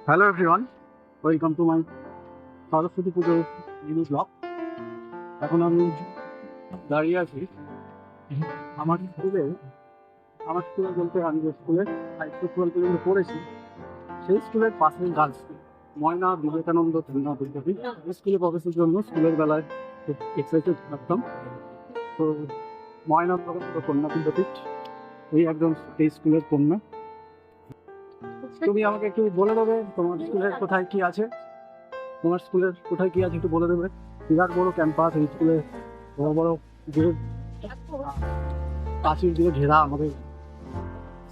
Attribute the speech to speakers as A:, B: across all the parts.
A: Hello everyone, welcome to my Saraswati পুজোর mini blog. এখন আমি দাঁড়িয়ে আছি আমার স্কুলে। বলতে আমি যে স্কুলে হাই স্কুল পর্যন্ত পড়েছি সেই স্কুলের পাশেই গার্লস স্কুল ময়না বিবেকানন্দ কন্যা বিদ্যাপীঠ। স্কুলে প্রবেশের জন্য স্কুলের বেলায় খুব এক্সাইটেড থাকতাম। তো ময়না বিবেকানন্দ কন্যা বিদ্যাপীঠ এই একজন এই স্কুলের কন্যা। তুমি আমাকে একটু বলে দেবে তোমার স্কুলের কোথায় কি আছে? একটু বলে দেবে। বিরাট বড় ক্যাম্পাস, এই স্কুলে বড় বড় যে প্রাচীর দিয়ে ঘেরা। আমাদের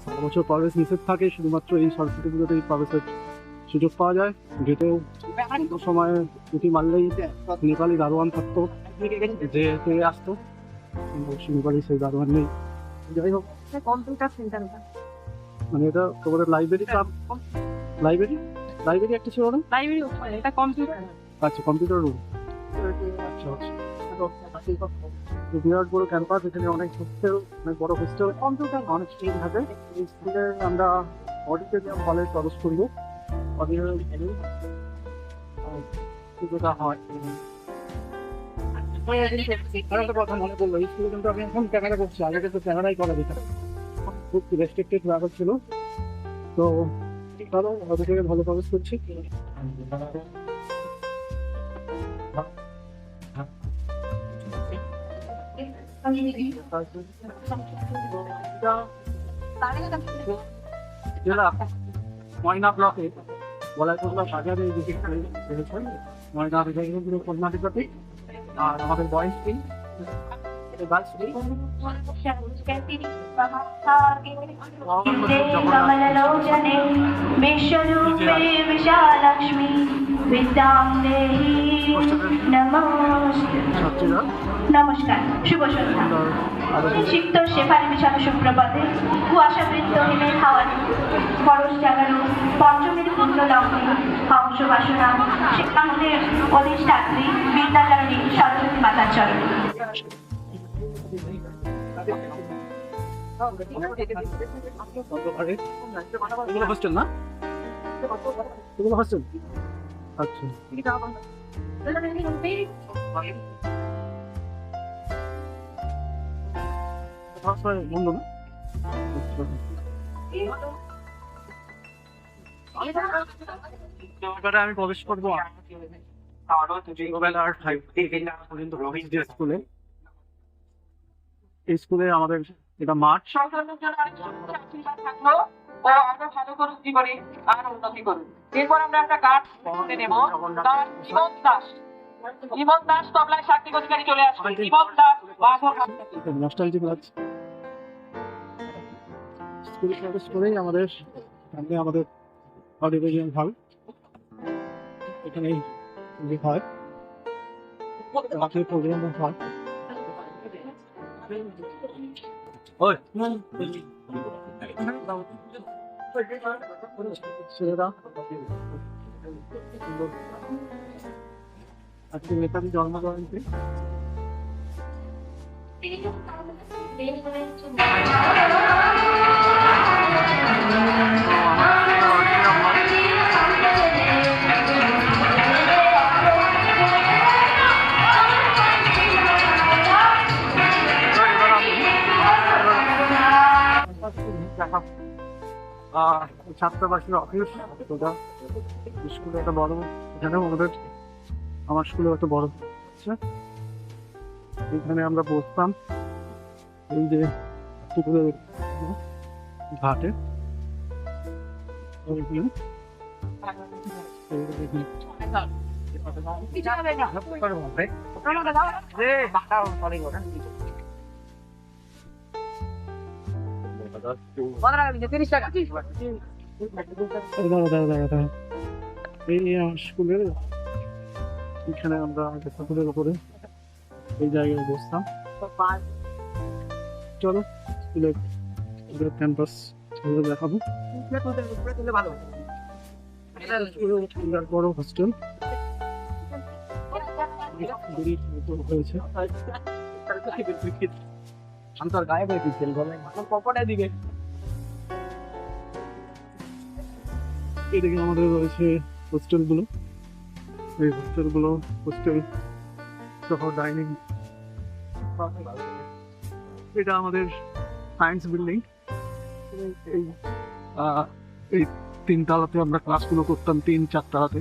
A: সারা বছর প্রবেশ নিষেধ থাকে, শুধুমাত্র এই সরস্বতী পুজোতেই প্রবেশের সুযোগ পাওয়া যায়। গেটেও কোনো সময় উঁকি মারলেই নেপালি দারোয়ান থাকতো, যে ফিরে আসতো, নেপালি সেই দারোয়ান নেই। যাই হোক,
B: কম্পিউটার সেন্টার
A: মানে এটা তোমাদের লাইব্রেরি একটা ছিল না?
B: লাইব্রেরি এটা কম্পিউটার।
A: আচ্ছা, কম্পিউটার রুম। বিরাট বড় ক্যাম্পাস, এখানে অনেক হোস্টেল, অনেক বড় হোস্টেল, কম্পিউটার অনেক স্টুডেন্ট থাকে। এই স্কুলে আমরা অডিটোরিয়াম হলে প্রবেশ করব। পুজোটা হয়। আরেকটা কথা মনে পড়লো, এই স্কুলে কিন্তু আমি এখন ক্যামেরা করছি, আগে কিন্তু ক্যামেরাই করা যেত, খুব রেস্ট্রিক্টেড ব্যাপার ছিল। তো চলো অডিটোরিয়াম ভালো প্রবেশ করছি। জেলা ময়না ব্লকে বলাইপুরলা বাজারে ময়না বিভাগীয় কর্ণাটকতে। আর আমাদের বয়েস টিম,
C: कमललोचने विश्वरूपे विशालक्ष्मी विद्यां देहि नमोस्तुते। নমস্কার, শুভ সন্ধ্যা। সিক্ত শেফালি বিছানো সুপ্রভাতে কুয়াশাবৃত হিমের হাওয়া পরশ জাগানো পঞ্চমীর পূর্ণ লগ্নে হংস বাসনা আমাদের অধিষ্ঠাত্রী বিদ্যাকারণী সরস্বতী মাতার চরণে।
A: এগুলো হোস্টেল না? এগুলো হোস্টেল? আচ্ছা, বন্ধু না? এবারে আমি প্রবেশ করবো স্কুলে। এই স্কুলে আমাদের এটা মাঠ।
B: ও আরো ভালো করুন জীবনে, আর উন্নতি করুন। এরপর আমরা একটা গান শুনতে নেব, গান জীবন দাস তবলায় সার্থিক অধিকারী চলে আসবে। জীবন দাস
A: নস্টালজিক লাগছে। স্কুলে প্রবেশ করেই আমাদের সামনে আমাদের অডিটোরিয়াম হল, এখানেই হয় রাতের প্রোগ্রাম হয়। ছেলেরা আজকে নেতাজি জন্মজয়ন্তী। ছাত্রাবাসীর অফিস, ওটা স্কুলে একটা বড়, এখানেও আমার স্কুলে একটা বড় এখানে আমরা বসতাম এই যে পুকুরের ঘাটে। এই আমার স্কুলের এখানে আমরা পুকুরের উপরে এই জায়গায় বসতাম। চলো স্কুলের ক্যাম্পাস দেখাবো। বড় হোস্টেল হয়েছে। আমি তো আর গায়ে বই দিচ্ছি, পকেটে দিকে এদিকে আমাদের রয়েছে হোস্টেলগুলো, এই হোস্টেলগুলো হোস্টেল সহ ডাইনিং। এটা আমাদের সায়েন্স বিল্ডিং। এই এই 3 তলাতে আমরা ক্লাসগুলো করতাম, 3-4 তলাতে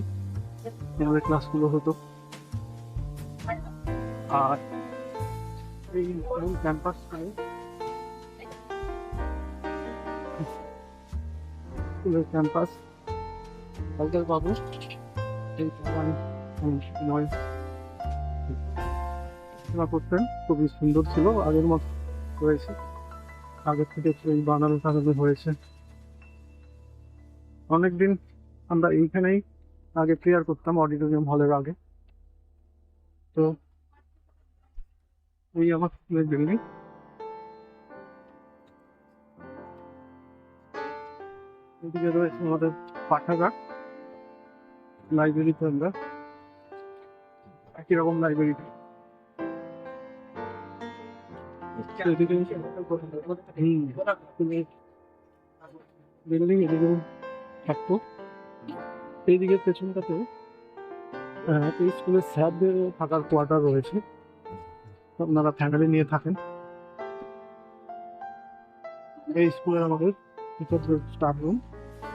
A: আমাদের ক্লাসগুলো হতো। আর এই ক্যাম্পাস স্কুলের ক্যাম্পাস হালকার বাবু এই নয় করতেন, খুবই সুন্দর ছিল, আগের মতো হয়েছে, আগের থেকে এই বানানো টানানো হয়েছে। অনেকদিন আমরা এইখানেই আগে প্রেয়ার করতাম, অডিটোরিয়াম হলের আগে। তো এই আমার স্কুলের বিল্ডিং। এদিকে রয়েছে আমাদের পাঠাগার, লাইব্রেরিতে আমরা একই রকম লাইব্রেরি। বিল্ডিং এদিকেও থাকতো। এইদিকে পেছনটাতে এই স্কুলের স্যারদের থাকার কোয়ার্টার রয়েছে, আপনারা ফ্যামিলি নিয়ে থাকেন। এই স্কুলের আমাদের স্টাফ রুম,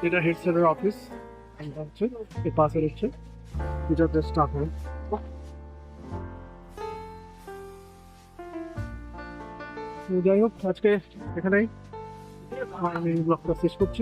A: এটা হেড স্যারের অফিস, হচ্ছে এই পাশের হচ্ছে টিচারদের স্টাফ রুম। যাই হোক, আজকে এখানেই আমি ব্লগটা শেষ করছি।